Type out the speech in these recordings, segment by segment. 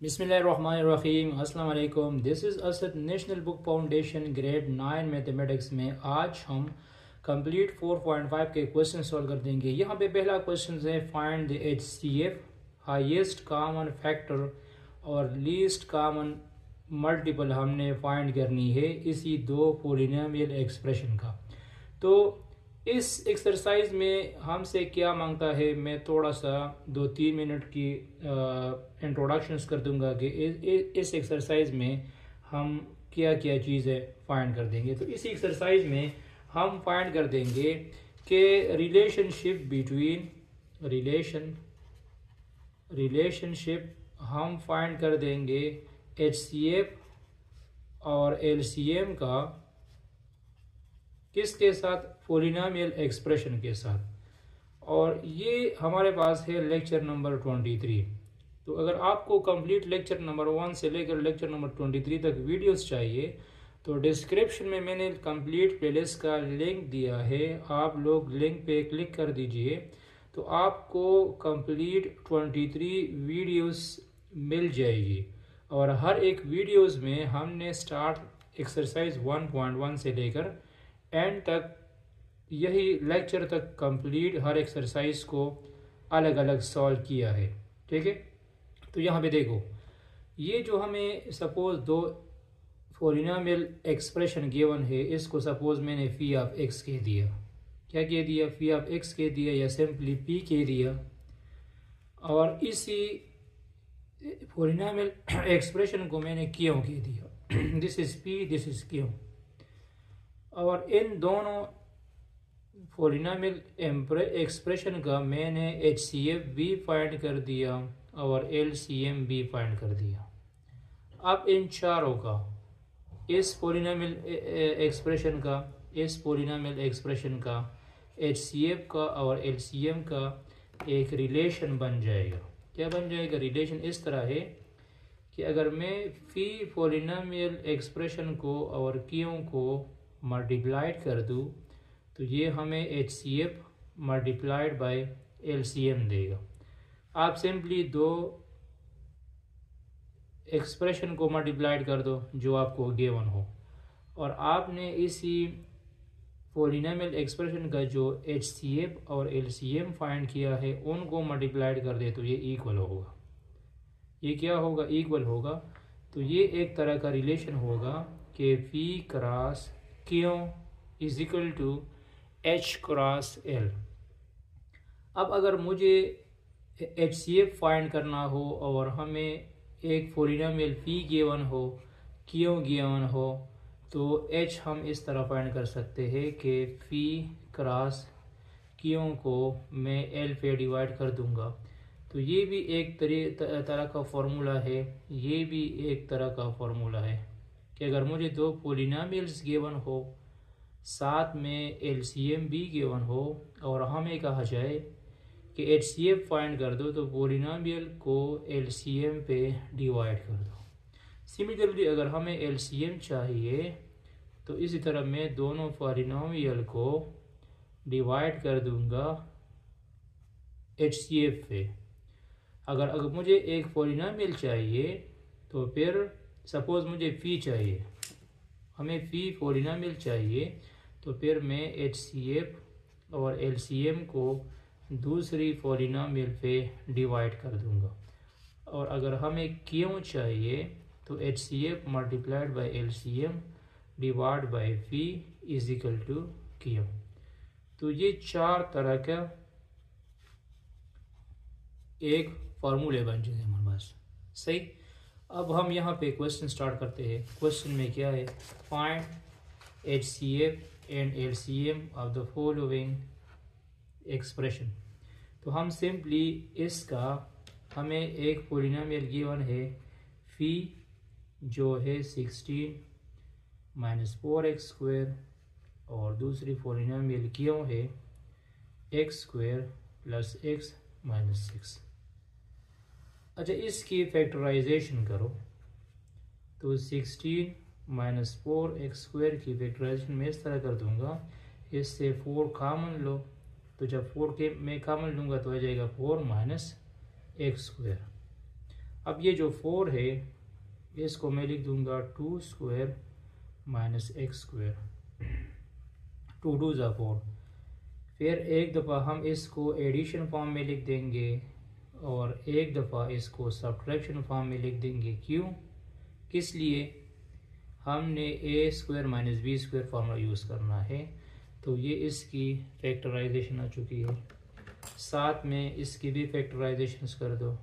बिस्मिल्लाहिर्रहमानिर्रहीम अस्सलाम वालेकुम। This is Asad national book foundation grade 9 mathematics में आज हम कंप्लीट 4.5 के क्वेश्चन सॉल्व कर देंगे। यहाँ पे पहला क्वेश्चन है find the HCF highest common factor और लीस्ट कॉमन मल्टीपल हमने फाइंड करनी है इसी दो पॉलिनोमियल एक्सप्रेशन का। तो इस एक्सरसाइज में हमसे क्या मांगता है, मैं थोड़ा सा 2-3 मिनट की इंट्रोडक्शंस कर दूंगा कि इस एक्सरसाइज में हम क्या क्या चीज़ें फाइंड कर देंगे। तो इस एक्सरसाइज में हम फाइंड कर देंगे कि रिलेशनशिप हम फाइंड कर देंगे HCF और LCM का किसके साथ, पॉलिनोमियल एक्सप्रेशन के साथ। और ये हमारे पास है लेक्चर नंबर 23। तो अगर आपको कंप्लीट लेक्चर नंबर 1 से लेकर लेक्चर नंबर 23 तक वीडियोस चाहिए तो डिस्क्रिप्शन में मैंने कंप्लीट प्लेलिस्ट का लिंक दिया है, आप लोग लिंक पे क्लिक कर दीजिए तो आपको कंप्लीट 23 वीडियोस मिल जाएगी। और हर एक वीडियोस में हमने स्टार्ट एक्सरसाइज 1.1 से लेकर एंड तक यही लेक्चर तक कंप्लीट हर एक्सरसाइज को अलग अलग सॉल्व किया है। ठीक है, तो यहाँ पे देखो, ये जो हमें सपोज दो पॉलिनोमियल एक्सप्रेशन गिवन है, इसको सपोज मैंने फी ऑफ एक्स कह दिया। क्या कह दिया? फी ऑफ एक्स कह दिया या सिंपली पी कह दिया। और इसी पॉलिनोमियल एक्सप्रेशन को मैंने क्यों कह दिया। This is P, this is क्यों। और इन दोनों पॉलिनोमियल एक्सप्रेशन का मैंने HCF भी फाइंड कर दिया और LCM भी फाइंड कर दिया। अब इन चारों का, इस पॉलिनोमियल एक्सप्रेशन का, इस पॉलिनोमियल एक्सप्रेशन का, HCF का और LCM का एक रिलेशन बन जाएगा। क्या बन जाएगा? रिलेशन इस तरह है कि अगर मैं फी पॉलिनोमियल एक्सप्रेशन को और क्यों को मल्टीप्लाइड कर दूँ तो ये हमें HCF मल्टीप्लाइड बाय LCM देगा। आप सिंपली दो एक्सप्रेशन को मल्टीप्लाइड कर दो जो आपको गिवन हो, और आपने इसी पॉलिनोमियल एक्सप्रेशन का जो HCF और LCM फाइंड किया है उनको मल्टीप्लाइड कर दे तो ये इक्वल होगा। ये क्या होगा? इक्वल होगा। तो ये एक तरह का रिलेशन होगा कि p cross q is equal to H cross L। अब अगर मुझे HCF फाइंड करना हो और हमें एक पॉलिनोमियल फी गिवन हो, क्यों गिवन हो, तो H हम इस तरह फाइंड कर सकते हैं कि फी क्रॉस क्यों को मैं L पे डिवाइड कर दूंगा। तो ये भी एक तरह का फॉर्मूला है, ये भी एक तरह का फॉर्मूला है कि अगर मुझे दो पॉलिनोमियल्स गिवन हो, साथ में LCM भी गिवन हो और हमें कहा जाए कि HCF फाइंड कर दो तो पॉलिनोमियल को LCM पे डिवाइड कर दो। सिमिलरली अगर हमें LCM चाहिए तो इसी तरह मैं दोनों पॉलिनोमियल को डिवाइड कर दूंगा HCF पे। अगर मुझे एक पॉलिनोमियल चाहिए तो फिर सपोज मुझे फी चाहिए, हमें फी पॉलिनोमियल चाहिए, तो फिर मैं HCF और LCM को दूसरी पॉलिनोमियल पे डिवाइड कर दूंगा। और अगर हमें क्यों चाहिए तो HCF multiplied by LCM divide by p is equal to q. तो ये चार तरह का एक फार्मूले बन जाएंगे हमारे पास। सही। अब हम यहाँ पे क्वेश्चन स्टार्ट करते हैं। क्वेश्चन में क्या है? Find HCF and LCM of the following expression. तो हम सिंपली इसका, हमें एक पॉलिनोमियल गिवन है फी जो है 16 माइनस 4x² और दूसरी पॉलिनोमियल क्यों है x² प्लस x माइनस 6। अच्छा, इसकी फैक्टराइजेशन करो तो 16 माइनस 4x² की फैक्टराइजेशन मैं इस तरह कर दूंगा, इससे 4 कॉमन लो, तो जब 4 के मैं कॉमन लूँगा तो आ जाएगा 4 माइनस x²। अब ये जो 4 है इसको मैं लिख दूंगा 2 स्क्वायर माइनस एक्स स्क्वायर, 2 2 ज़ा 4। फिर एक दफ़ा हम इसको एडिशन फॉर्म में लिख देंगे और एक दफ़ा इसको सब्ट्रैक्शन फॉर्म में लिख देंगे। क्यों, किस लिए? हमने A square minus B square formula use करना है। तो ये इसकी फैक्टराइजेशन आ चुकी है, साथ में इसकी भी फैक्टराइजेशन कर दो।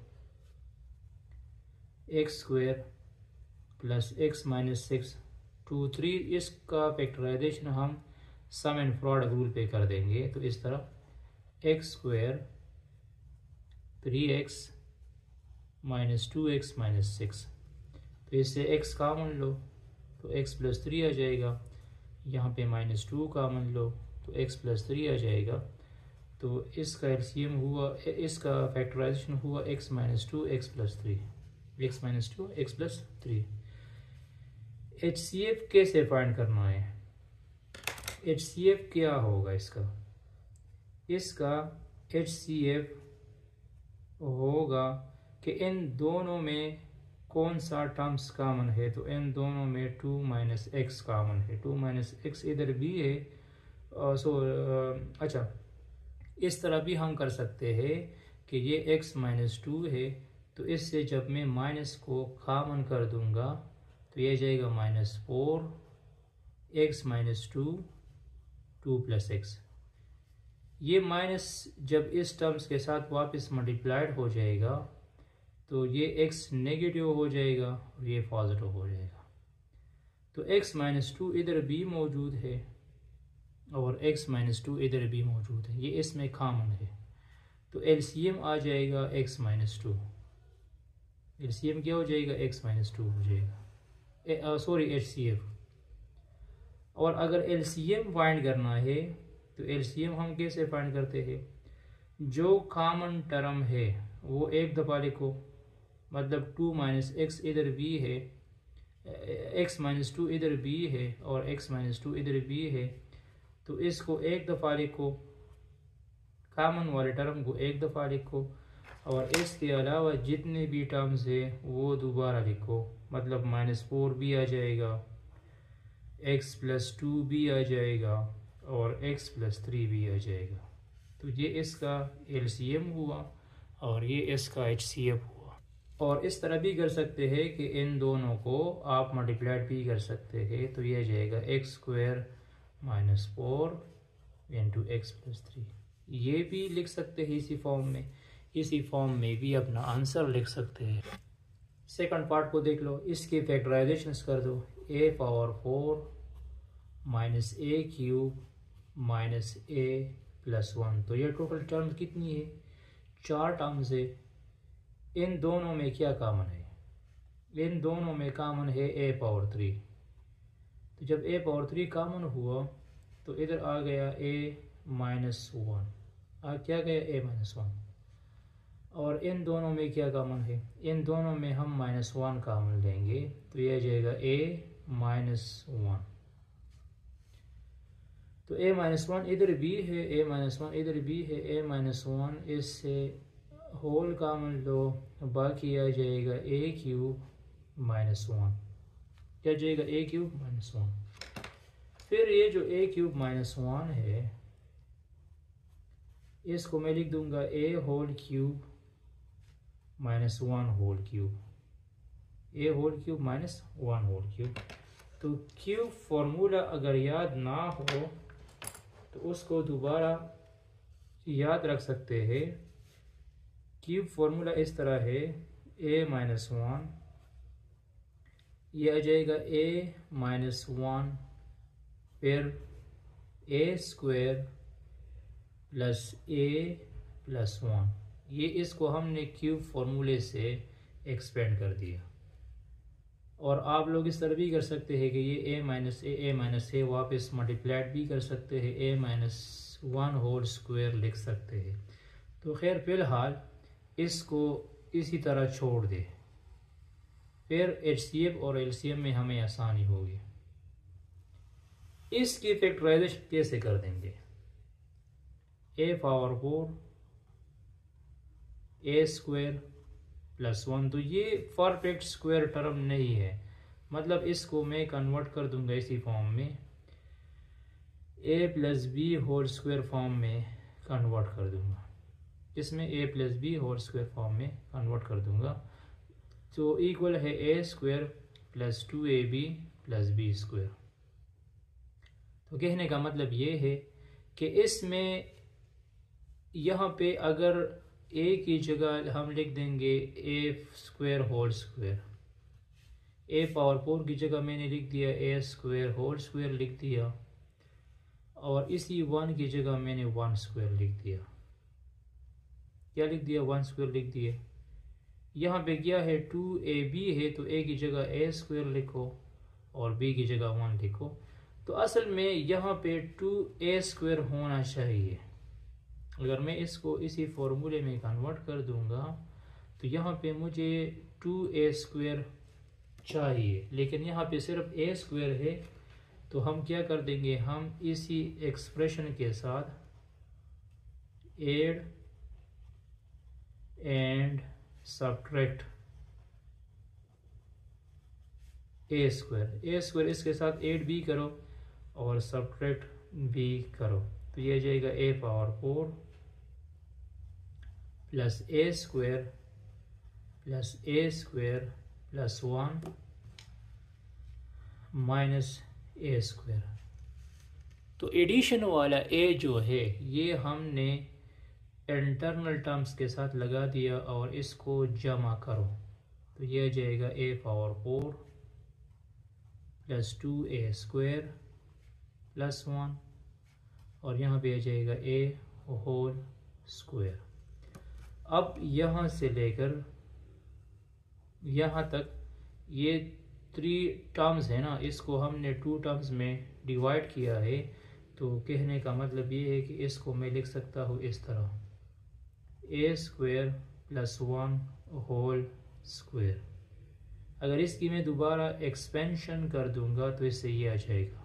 X square plus x minus 6 2 3, इसका फैक्टराइजेशन हम सम एंड प्रोडक्ट रूल पे कर देंगे। तो इस तरह x square 3x minus 2x minus 6, तो इससे x कामन लो तो x प्लस 3 आ जाएगा। यहाँ पे माइनस 2 कामन लो तो x प्लस 3 आ जाएगा। तो इसका एलसीएम हुआ, इसका फैक्टराइजेशन हुआ x minus 2 x plus 3, x minus 2 x plus 3। HCF कैसे फाइंड करना है? HCF क्या होगा इसका? इसका HCF होगा कि इन दोनों में कौन सा टर्म्स कॉमन है। तो इन दोनों में 2 माइनस एक्स कॉमन है, 2 माइनस एक्स इधर भी है। अच्छा, इस तरह भी हम कर सकते हैं कि ये x माइनस 2 है, तो इससे जब मैं माइनस को कॉमन कर दूंगा तो ये जाएगा minus 4 x minus 2 2 plus x. ये माइनस जब इस टर्म्स के साथ वापस मल्टीप्लाइड हो जाएगा तो ये x नेगेटिव हो जाएगा और ये पॉजिटिव हो जाएगा। तो x माइनस 2 इधर भी मौजूद है और x माइनस 2 इधर भी मौजूद है, ये इसमें कॉमन है। तो एलसीएम आ जाएगा x माइनस 2। एलसीएम क्या हो जाएगा? x माइनस 2 हो जाएगा, सॉरी HCF। और अगर एलसीएम फाइंड करना है तो एलसीएम हम कैसे फाइंड करते हैं? जो कॉमन टर्म है वो एक दफ़ा लिखो, मतलब 2 माइनस एक्स इधर भी है, x माइनस 2 इधर भी है और x माइनस 2 इधर भी है, तो इसको एक दफ़ा लिखो, कॉमन वाले टर्म को एक दफ़ा लिखो और इसके अलावा जितने भी टर्म्स है वो दोबारा लिखो। मतलब माइनस 4 भी आ जाएगा, x प्लस 2 भी आ जाएगा और x प्लस 3 भी आ जाएगा। तो ये इसका एलसीएम हुआ और ये इसका HCF हुआ। और इस तरह भी कर सकते हैं कि इन दोनों को आप मल्टीप्लाइड भी कर सकते हैं। तो ये जाएगा x square minus 4 into x plus 3। ये भी लिख सकते हैं इसी फॉर्म में, इसी फॉर्म में भी अपना आंसर लिख सकते हैं। सेकंड पार्ट को देख लो, इसकी फैक्टराइजेशन कर दो। a power 4 minus a cube minus a plus 1। तो ये टोटल टर्म कितनी है? 4 टर्म्स है। इन दोनों में क्या कॉमन है? इन दोनों में कॉमन है a पावर 3। तो जब a पावर 3 कॉमन हुआ तो इधर आ गया a माइनस 1, क्या गया a माइनस 1। और इन दोनों में क्या कॉमन है? इन दोनों में हम माइनस 1 कॉमन लेंगे तो यह जाएगा a माइनस 1। तो a माइनस 1 इधर भी है, a माइनस 1 इधर भी है, a माइनस 1 इससे होल कॉमन लो, बाकी आ जाएगा a क्यूब माइनस 1। क्या जाएगा? a cube minus 1। फिर ये जो a क्यूब माइनस 1 है इसको मैं लिख दूंगा a whole cube minus 1 whole cube, a whole cube minus 1 whole cube. तो क्यूब फॉर्मूला अगर याद ना हो तो उसको दोबारा याद रख सकते हैं। क्यूब फॉर्मूला इस तरह है, a माइनस 1, यह आ जाएगा a माइनस 1 फिर a square plus a plus 1। ये इसको हमने क्यूब फॉर्मूले से एक्सपेंड कर दिया। और आप लोग इस तरह भी कर सकते हैं कि ये a माइनस a वापस मल्टीप्लाइड भी कर सकते हैं, a माइनस 1 होल स्क्वायर लिख सकते हैं। तो खैर फ़िलहाल इसको इसी तरह छोड़ दे, फिर HCF और LCM में हमें आसानी होगी। इसकी फैक्टराइजेशन कैसे कर देंगे? a power 4 a square plus 1। तो ये परफेक्ट स्क्वायर टर्म नहीं है, मतलब इसको मैं कन्वर्ट कर दूंगा इसी फॉर्म में, A plus B whole square form में कन्वर्ट कर दूंगा, इसमें A plus B whole square form में कन्वर्ट कर दूंगा। तो इक्वल है ए स्क्वायर प्लस 2ab प्लस बी स्क्वायर। तो कहने का मतलब ये है कि इसमें यहाँ पे अगर ए की जगह हम लिख देंगे ए स्क्वायर होल स्क्वायर, ए पावर 4 की जगह मैंने लिख दिया ए स्क्वायर होल स्क्वायर लिख दिया, और इसी 1 की जगह मैंने 1 स्क्वायर लिख दिया। क्या लिख दिया? 1 स्क्वायर लिख दिया। यहाँ पे क्या है? 2ab है, तो a की जगह a स्क्वायर लिखो और b की जगह 1 लिखो। तो असल में यहाँ पे 2a स्क्वायर होना चाहिए। अगर मैं इसको इसी फॉर्मूले में कन्वर्ट कर दूंगा तो यहाँ पे मुझे 2a स्क्वायर चाहिए, लेकिन यहाँ पे सिर्फ a स्क्वायर है। तो हम क्या कर देंगे, हम इसी एक्सप्रेशन के साथ add and subtract a square इसके साथ एड भी करो और सब्ट्रैक्ट भी करो, तो ये जाएगा A power 4 plus A square plus 1 minus A square. तो एडिशन वाला ए जो है ये हमने इंटरनल टर्म्स के साथ लगा दिया और इसको जमा करो, तो ये जाएगा A power 4 plus 2a square plus 1, और यहाँ पे आ जाएगा ए होल स्क्वायर। अब यहाँ से लेकर यहाँ तक ये 3 टर्म्स है ना, इसको हमने 2 टर्म्स में डिवाइड किया है। तो कहने का मतलब ये है कि इसको मैं लिख सकता हूँ इस तरह, ए स्क्वायर प्लस 1 होल स्क्वायर। अगर इसकी मैं दोबारा एक्सपेंशन कर दूंगा तो इससे ये आ जाएगा,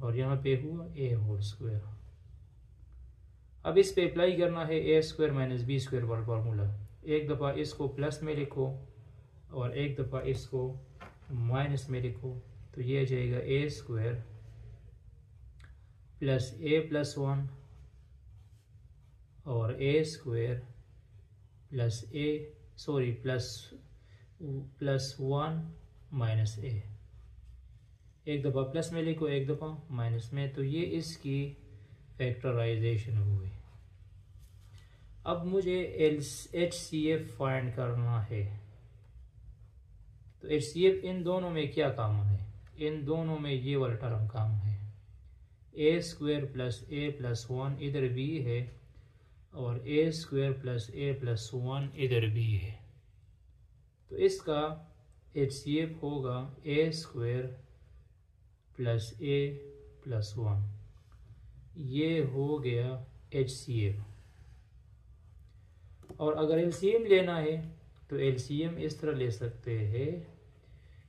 और यहाँ पे हुआ ए होल स्क्वायर। अब इस पे अप्लाई करना है A square minus B square वाला फार्मूला। एक दफ़ा इसको प्लस में लिखो और एक दफ़ा इसको माइनस में लिखो, तो ये आ जाएगा ए स्क्वायर प्लस ए प्लस 1 और ए स्क्वायर प्लस 1 माइनस ए। एक दफ़ा प्लस में लिखो, एक दफ़ा माइनस में, तो ये इसकी फैक्टराइजेशन हुई। अब मुझे HCF फाइंड करना है। तो HCF इन दोनों में क्या कॉमन है? इन दोनों में ये वाला टर्म कॉमन है, A square plus A plus 1 इधर भी है और ए स्क्वायर प्लस ए प्लस 1 इधर भी है। तो इसका HCF होगा ए स्क्वायर प्लस ए प्लस 1, ये हो गया HCF। और अगर LCM लेना है तो LCM इस तरह ले सकते हैं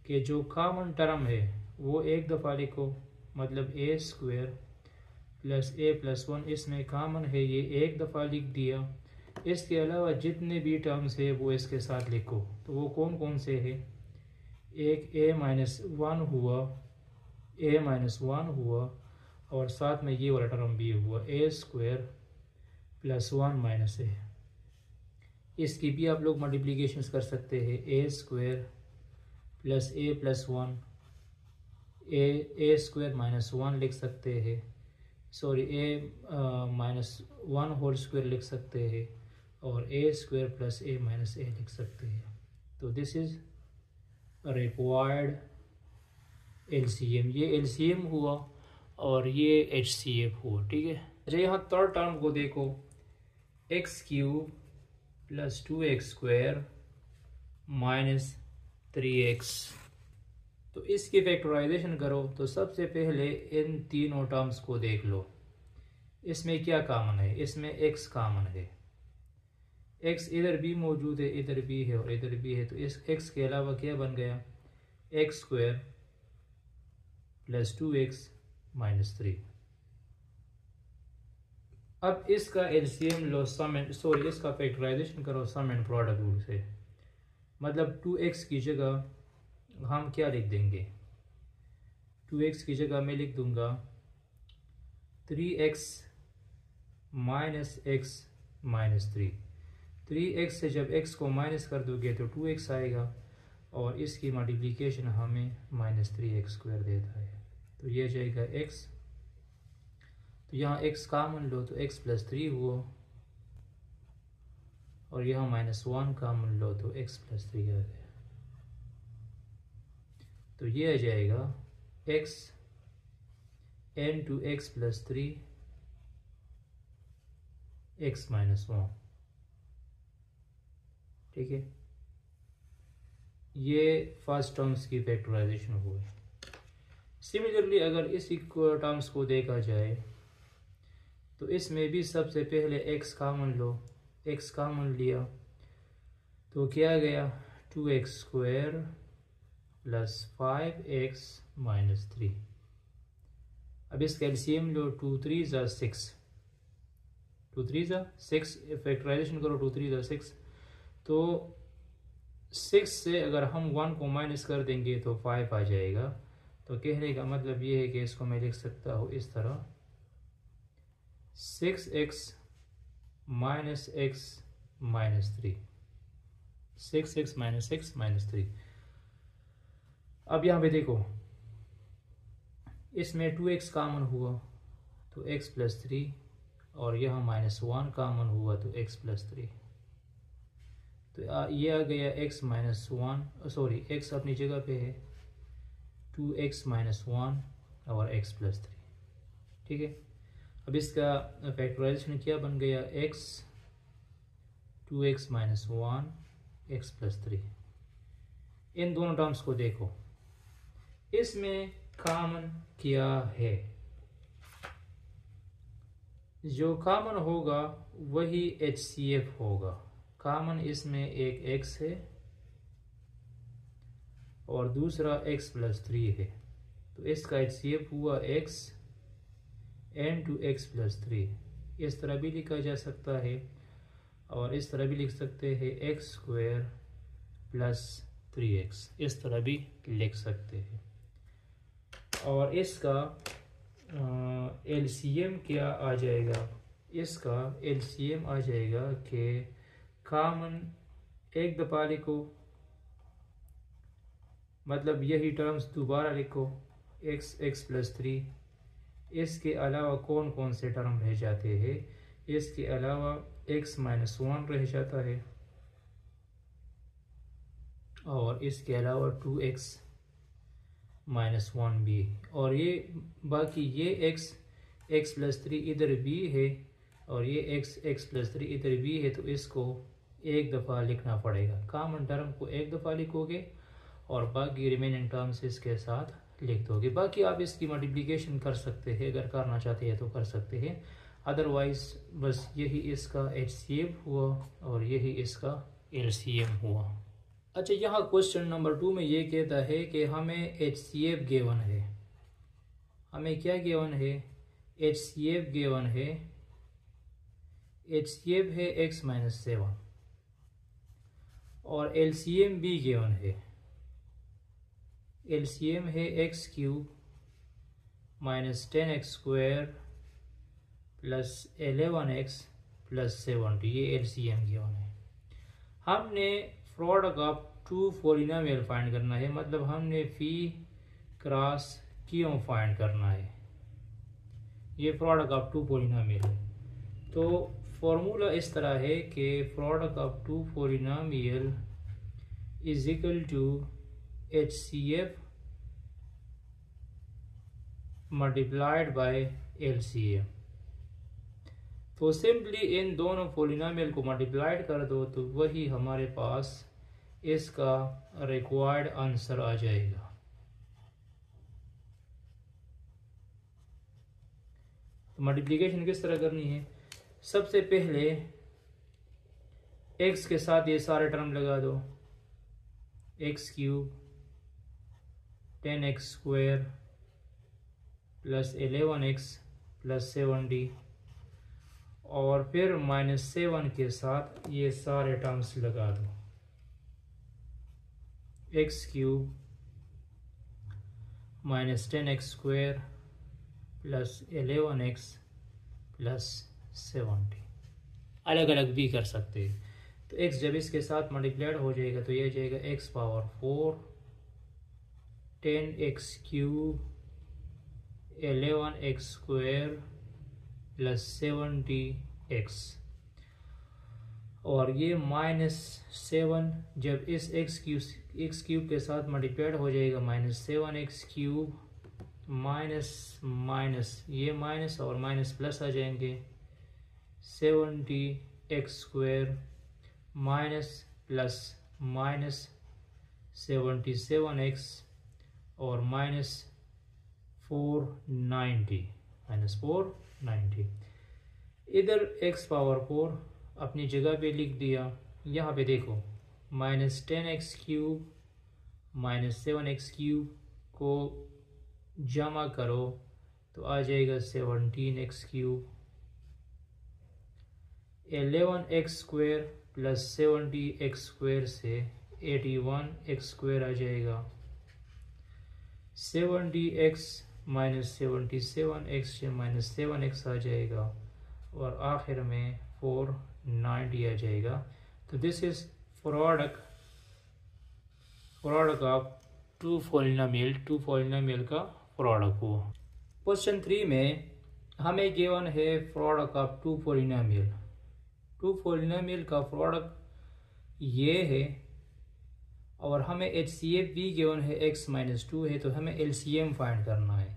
कि जो कॉमन टर्म है वो एक दफ़ा लिखो, मतलब ए स्क्वायर प्लस ए प्लस 1 इसमें कॉमन है, ये एक दफ़ा लिख दिया। इसके अलावा जितने भी टर्म्स है वो इसके साथ लिखो। तो वो कौन कौन से है? एक a माइनस 1 हुआ और साथ में ये वाला टर्म भी हुआ ए स्क्वायर प्लस 1 माइनस ए। इसकी भी आप लोग मल्टीप्लिकेशंस कर सकते हैं, ए स्क्वायर प्लस ए प्लस 1, ए स्क्वायर माइनस 1 लिख सकते हैं, सॉरी ए माइनस 1 होल स्क्वायर लिख सकते हैं, और ए स्क्वायर प्लस ए माइनस ए लिख सकते हैं। तो दिस इज रिक्वायर्ड LCM। ये LCM हुआ और ये HCF हुआ, ठीक है। अच्छा, यहाँ थर्ड टर्म को देखो, x cube plus 2x square minus 3x। तो इसकी फैक्टराइजेशन करो तो सबसे पहले इन तीनों टर्म्स को देख लो, इसमें क्या कॉमन है? इसमें x कॉमन है, x इधर भी मौजूद है, इधर भी है और इधर भी है। तो इस x के अलावा क्या बन गया? X square plus 2x minus 3। अब इसका LCM लो, इसका फैक्टराइजेशन करो सम एंड प्रोडक्ट रूल से। मतलब 2x की जगह हम क्या लिख देंगे, 2x की जगह मैं लिख दूंगा 3x minus x minus 3x से जब x को माइनस कर दोगे तो 2x आएगा और इसकी मल्टीप्लिकेशन हमें -3x² देता है। तो ये जाएगा x, तो यहाँ x कॉमन लो तो x + 3 हुआ और यहाँ -1 कॉमन लो तो x + 3 आ गया। तो ये आ जाएगा x n x + 3 x - 1। ठीक है, ये फर्स्ट टर्म्स की फैक्टराइजेशन हुई। सिमिलरली अगर इसी टर्म्स को देखा जाए तो इसमें भी सबसे पहले x कॉमन लो, x कॉमन लिया तो क्या गया 2x² + 5x - 3। अब इसका एलसीएम लो, 2 3 ज़ा 6, 2 3 ज़ा 6, फैक्टराइजेशन करो 2 3 ज़ा 6। तो 6 से अगर हम 1 को माइनस कर देंगे तो 5 आ जाएगा। तो कहने का मतलब ये है कि इसको मैं लिख सकता हूँ इस तरह 6x - x - 3, 6x - x - 3। अब यहाँ पे देखो इसमें 2x कॉमन हुआ तो x + 3 और यहाँ -1 कॉमन हुआ तो x + 3। तो ये आ गया x - 1, सॉरी x अपनी जगह पे है, 2x - 1 और x + 3। ठीक है, अब इसका फैक्टराइजेशन क्या बन गया, x 2x - 1 x + 3। इन दोनों टर्म्स को देखो, इसमें कॉमन क्या है, जो कॉमन होगा वही HCF होगा। कॉमन इसमें एक x है और दूसरा x + 3 है, तो इसका HCF हुआ x n x + 3। इस तरह भी लिखा जा सकता है और इस तरह भी लिख सकते हैं x² + 3x, इस तरह भी लिख सकते हैं। और इसका LCM क्या आ जाएगा, इसका LCM आ जाएगा कि कॉमन एक दफ़ा लिखो, मतलब यही टर्म्स दोबारा लिखो x + 3। इसके अलावा कौन कौन से टर्म रह जाते हैं, इसके अलावा x - 1 रह जाता है और इसके अलावा 2x - 1 भी, और ये बाकी ये x + 3 इधर भी है और ये x + 3 इधर भी है, तो इसको एक दफ़ा लिखना पड़ेगा। कॉमन टर्म को एक दफ़ा लिखोगे और बाकी रिमेनिंग टर्म्स इसके साथ लिख दोगे। बाकी आप इसकी मल्टीप्लिकेशन कर सकते हैं, अगर करना चाहते हैं तो कर सकते हैं, अदरवाइज बस यही इसका HCF हुआ और यही इसका LCM हुआ। अच्छा, यहाँ क्वेश्चन नंबर 2 में ये कहता है कि हमें HCF गिवन है, हमें क्या गिवन है, HCF गिवन है, HCF है x - 7 और LCM भी गिवन है, LCM है x³ - 10x² + 11x + 70, ये LCM गिवन है। हमने प्रोडक्ट ऑफ 2 पॉलिनोमियल फाइंड करना है, मतलब हमने फी क्रॉस क्यों फाइंड करना है, ये प्रोडक्ट ऑफ 2 पॉलिनोमियल है। तो फॉर्मूला इस तरह है कि product of 2 polynomial is equal to HCF multiplied by LCM। तो सिंपली इन दोनों पॉलिनोमियल को मल्टीप्लाइड कर दो तो वही हमारे पास इसका रिक्वायर्ड आंसर आ जाएगा। तो मल्टीप्लिकेशन किस तरह करनी है, सबसे पहले x के साथ ये सारे टर्म लगा दो, x³ 10x² + 11x + 70 और फिर -7 के साथ ये सारे टर्म्स लगा दो। X cube minus 10x square plus 11x plus 70। अलग अलग भी कर सकते हैं। तो x जब इसके साथ मल्टीप्लाइड हो जाएगा तो ये जाएगा x power 4 10x cube 11x square plus 70x, और ये -7 जब इस x क्यूब के साथ मल्टीप्लाइड हो जाएगा -7x क्यूब माइनस ये माइनस और माइनस प्लस आ जाएंगे 70x square minus plus minus 77x और -490 इधर x पावर 4 अपनी जगह पे लिख दिया। यहाँ पे देखो -10x क्यूब -7x क्यूब को जमा करो तो आ जाएगा 17x cube, 11x square plus 70x square से 81x स्क्वायर आ जाएगा, 70x माइनस 77x से -7x आ जाएगा और आखिर में 490 आ जाएगा। तो this is product of two polynomial का प्रोडक्ट हुआ। क्वेश्चन 3 में हमें गिवन है प्रोडक्ट ऑफ टू पॉलिनोमियल का प्रोडक्ट ये है और हमें HCF भी गिवन है x-2 है, तो हमें LCM फाइंड करना है।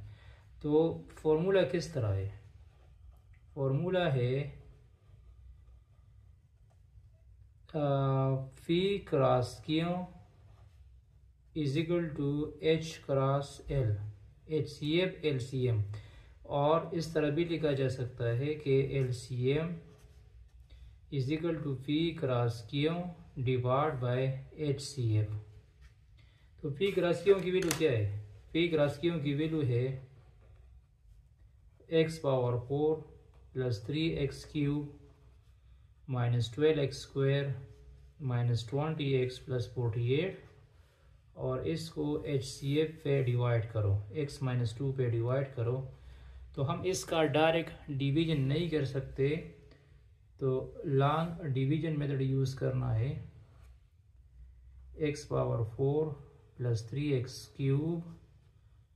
तो फॉर्मूला किस तरह है? फॉर्मूला है फी cross Q is equal to H cross L, HCF LCM, और इस तरह भी लिखा जा सकता है कि LCM is equal to p cross q divide by HCF। तो फी क्रॉस क्यू की वैल्यू क्या है? फी क्रॉस क्यू की वैल्यू है x power 4 plus 3x cube minus 12x square minus 20x plus 48, और इसको HCF पे डिवाइड करो, x-2 पे डिवाइड करो। तो हम इसका डायरेक्ट डिवीजन नहीं कर सकते, तो लॉन्ग डिवीजन मेथड यूज़ करना है। x power 4 plus 3x cube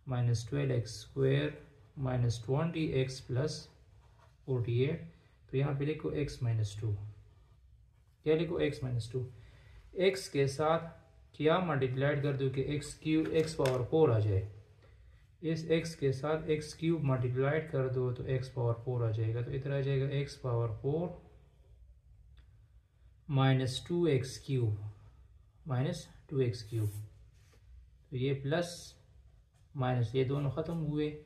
minus 12x square minus 20x plus 48। तो यहाँ पे लिखो x-2। क्या लिखो? x-2। x के साथ क्या मल्टीप्लाइड कर दो कि x पावर 4 आ जाए। इस x के साथ x क्यूब मल्टीप्लाइड कर दो तो x पावर 4 आ जाएगा। तो इधर आ जाएगा x power 4 minus 2x cube, तो ये प्लस माइनस ये दोनों ख़त्म हुए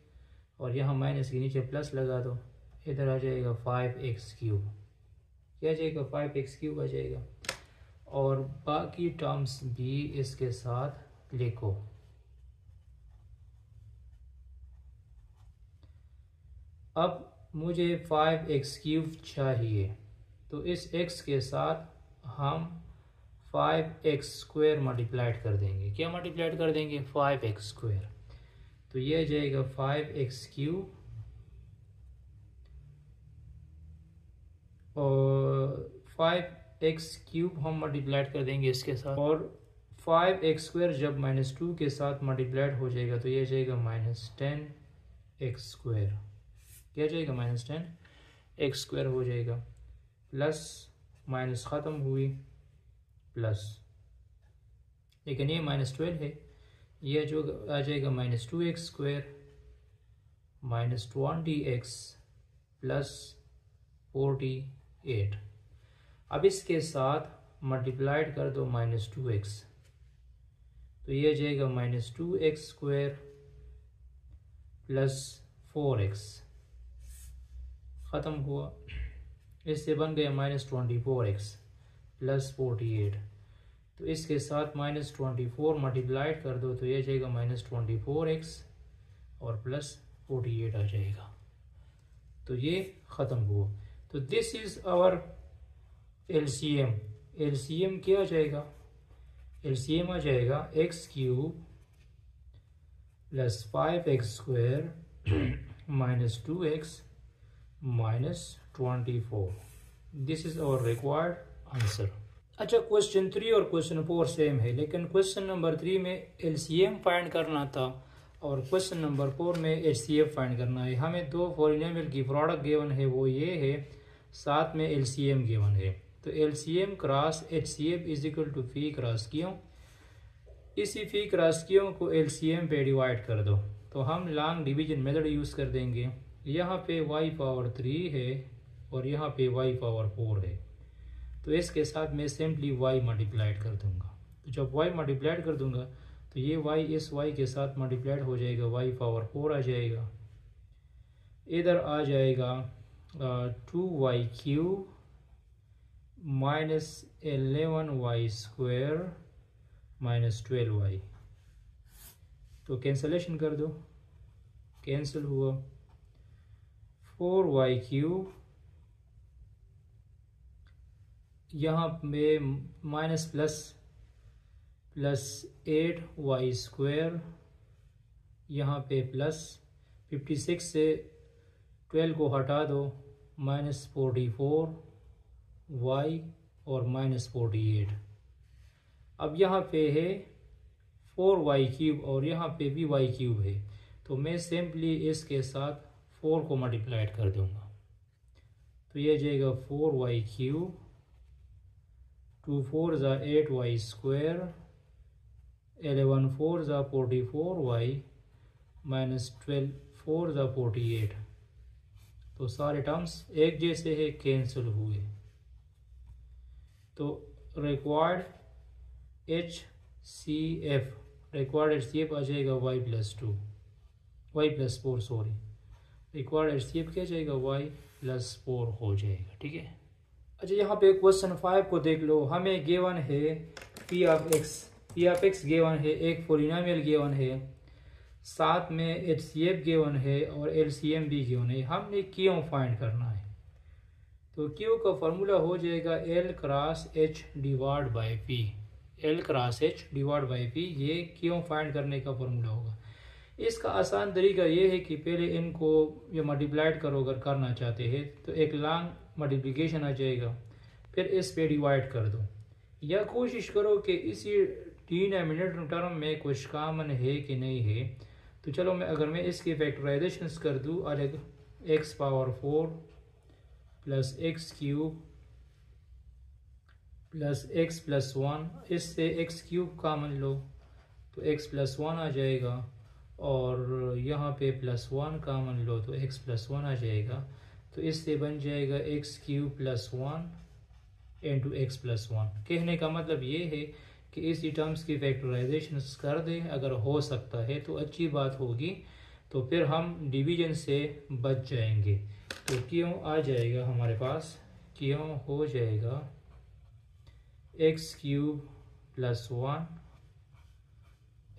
और यहाँ माइनस के नीचे प्लस लगा दो, इधर आ जाएगा 5x क्यूब। क्या आ जाएगा? 5x क्यूब आ जाएगा। और बाकी टर्म्स भी इसके साथ लिखो। अब मुझे 5x क्यूब चाहिए, तो इस x के साथ हम 5x स्क्वायर मल्टीप्लाइड कर देंगे। क्या मल्टीप्लाइड कर देंगे? 5x square. तो ये आ जाएगा 5x क्यूब और 5x क्यूब हम मल्टीप्लाइड कर देंगे इसके साथ, और 5x स्क्वायर जब -2 के साथ मल्टीप्लाइड हो जाएगा तो ये जाएगा -10x स्क्वायर। क्या जाएगा? -10x स्क्वायर हो जाएगा, प्लस माइनस ख़त्म हुई प्लस, लेकिन ये -12 है, ये जो आ जाएगा -2x square minus 20x plus 48। अब इसके साथ मल्टीप्लाइड कर दो -2x, तो ये जाएगा -2x स्क्वायर प्लस 4x, ख़त्म हुआ। इससे बन गया -24x प्लस 48। तो इसके साथ -24 मल्टीप्लाइड कर दो तो ये जाएगा -24x और प्लस 48 आ जाएगा। तो ये ख़त्म हुआ। तो this is our LCM। LCM क्या आ जाएगा? एलसीएम आ जाएगा x cube plus 5x² minus 2x minus 24। This is our required answer. अच्छा, क्वेश्चन 3 और क्वेश्चन 4 सेम है, लेकिन क्वेश्चन नंबर 3 में एलसीएम फाइंड करना था और क्वेश्चन नंबर 4 में एचसीएफ फाइंड करना है। हमें दो पॉलिनोमियल की प्रोडक्ट गिवन है, वो ये है, साथ में एलसीएम गिवन है। तो LCM cross HCF is equal to p cross q. इसी फी क्रॉस क्यों को एलसीएम पे डिवाइड कर दो, तो हम लॉन्ग डिवीजन मेथड यूज कर देंगे। यहाँ पे y पावर 3 है और यहाँ पे y पावर 4 है, तो इसके साथ मैं सिंपली y मल्टीप्लाइड कर दूंगा। तो जब y मल्टीप्लाइड कर दूंगा तो ये y इस y के साथ मल्टीप्लाइड हो जाएगा, y पावर 4 आ जाएगा। इधर आ जाएगा 2y³ minus 11y² minus 12y। तो कैंसलेशन कर दो, कैंसिल हुआ। 4y³ यहाँ पे माइनस प्लस 8y², यहाँ पे प्लस 56 से 12 को हटा दो, माइनस 44y और माइनस 48। अब यहाँ पे है 4y³ और यहाँ पे भी y³ है, तो मैं सिंपली इसके साथ 4 को मल्टीप्लाइड कर दूंगा। तो ये जाएगा 4y³, 2 4 = 8y², 11 4 = 44y माइनस 12 4 = 48। तो सारे टर्म्स एक जैसे है, कैंसिल हुए। तो रिक्वायर्ड एचसीएफ आ जाएगा y+4 सॉरी, रिक्वायर्ड एचसीएफ क्या जाएगा y+4 हो जाएगा। ठीक है। अच्छा, यहाँ पे क्वेश्चन 5 को देख लो। हमें गिवन है पी ऑफ एक्स गिवन है, एक पॉलिनोमियल गिवन है, साथ में एचसीएफ गिवन है और एलसीएम भी गिवन है। हमने क्यों फाइंड करना है, तो क्यू का फॉर्मूला हो जाएगा L cross H divide by P। L cross H divide by P, ये क्यों फाइंड करने का फॉर्मूला होगा। इसका आसान तरीका ये है कि पहले इनको ये मल्टीप्लाइड करो, अगर करना चाहते हैं तो एक लॉन्ग मल्टीप्लिकेशन आ जाएगा, फिर इस पे डिवाइड कर दो, या कोशिश करो कि इसी डिनोमिनेटर टर्म में कुछ कॉमन है कि नहीं है। तो चलो अगर मैं इसकी फैक्टराइजेशन कर दूँ अलग, x power 4 plus x³ plus x+1, इससे x³ कॉमन लो तो x+1 आ जाएगा, और यहाँ पे +1 कॉमन लो तो x+1 आ जाएगा। तो इससे बन जाएगा x³ + 1 इंटू x+1। कहने का मतलब ये है कि इसी टर्म्स की फैक्टराइजेशन कर दें, अगर हो सकता है तो अच्छी बात होगी, तो फिर हम डिवीजन से बच जाएंगे। तो क्यों आ जाएगा हमारे पास, क्यों हो जाएगा x³ + 1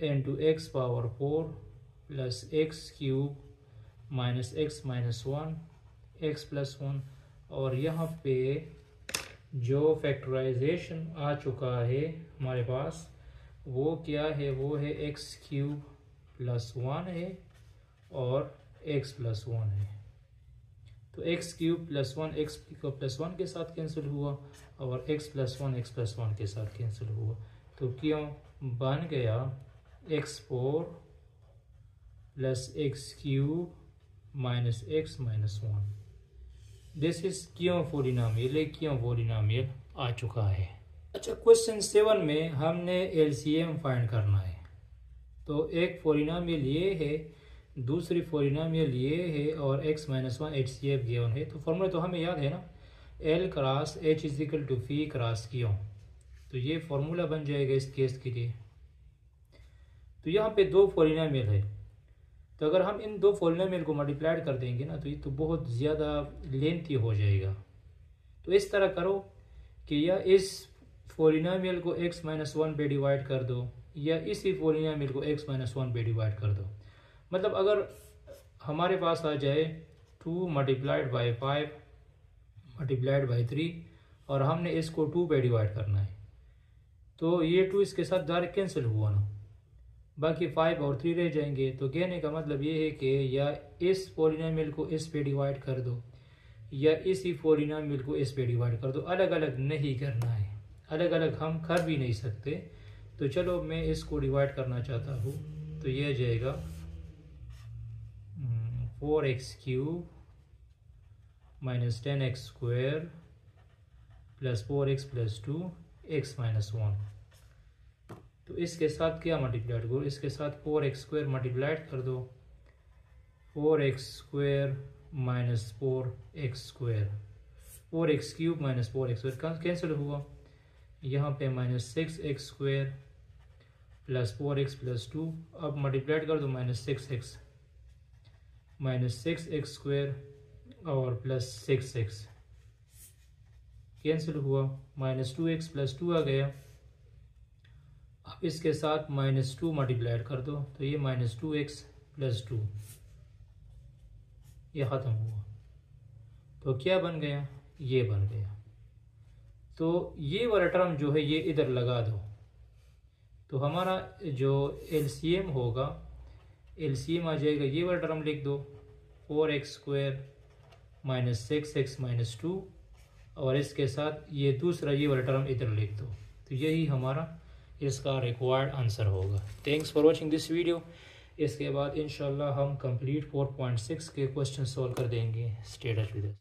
into x power 4 plus x³ minus x minus 1 x+1, और यहाँ पे जो फैक्टराइजेशन आ चुका है हमारे पास वो क्या है, वो है x³ + 1 है और x+1 है। तो x³ + 1 x+1 के साथ कैंसिल हुआ और x+1 के साथ कैंसिल हुआ। तो क्यों बन गया x4 plus x³ minus x minus 1। This is क्यों पॉलिनोमियल, क्यों पॉलिनोमियल आ चुका है। अच्छा, क्वेश्चन 7 में हमने एलसीएम फाइंड करना है। तो एक पॉलिनोमियल ये है, दूसरी पॉलिनोमियल ये है, और x-1 एचसीएफ गिवन है। तो फॉर्मूला तो हमें याद है ना, L cross H is equal to p cross q. तो ये फॉर्मूला बन जाएगा इस केस के लिए। तो यहाँ पे दो पॉलिनोमियल है, तो अगर हम इन दो पॉलिनोमियल को मल्टीप्लाइड कर देंगे ना, तो ये तो बहुत ज़्यादा लेंथी हो जाएगा। तो इस तरह करो कि या इस पॉलिनोमियल को x-1 पे डिवाइड कर दो, या इसी पॉलिनोमियल को x-1 पे डिवाइड कर दो। मतलब अगर हमारे पास आ जाए 2 × 5 × 3 और हमने इसको 2 पे डिवाइड करना है, तो ये 2 इसके साथ डायरेक्ट कैंसिल हुआ ना, बाकी 5 और 3 रह जाएंगे। तो कहने का मतलब ये है कि या इस पॉलिनोमियल को इस पे डिवाइड कर दो या इसी पॉलिनोमियल को इस पे डिवाइड कर दो, अलग अलग नहीं करना है, अलग अलग हम कर भी नहीं सकते। तो चलो मैं इसको डिवाइड करना चाहता हूँ, तो ये आ जाएगा 4x³ minus 10x² plus 4x plus 2 x minus 1। तो इसके साथ क्या मल्टीप्लाइड करो, इसके साथ 4x² मल्टीप्लाइड कर दो, 4x² minus 4x² 4x³ minus 4x² cancel हुआ, यहाँ पे minus 6x² plus 4x plus 2। अब मल्टीप्लाइड कर दो माइनस 6x² और प्लस 6x कैंसिल हुआ, माइनस 2x प्लस 2 आ गया। अब इसके साथ माइनस 2 मल्टीप्लाइड कर दो, तो ये माइनस 2x प्लस 2 ये ख़त्म हुआ। तो क्या बन गया, ये बन गया। तो ये वाला टर्म जो है ये इधर लगा दो, तो हमारा जो एलसीएम होगा, एलसीएम आ जाएगा, ये वाला टर्म लिख दो 4x² माइनस 6x माइनस 2 और इसके साथ ये दूसरा ये वाला टर्म इधर लिख दो। तो यही हमारा इसका रिक्वायर्ड आंसर होगा। Thanks for watching this video. इसके बाद इंशाल्लाह हम कंप्लीट 4.6 के क्वेश्चन सॉल्व कर देंगे। Stay touch with us.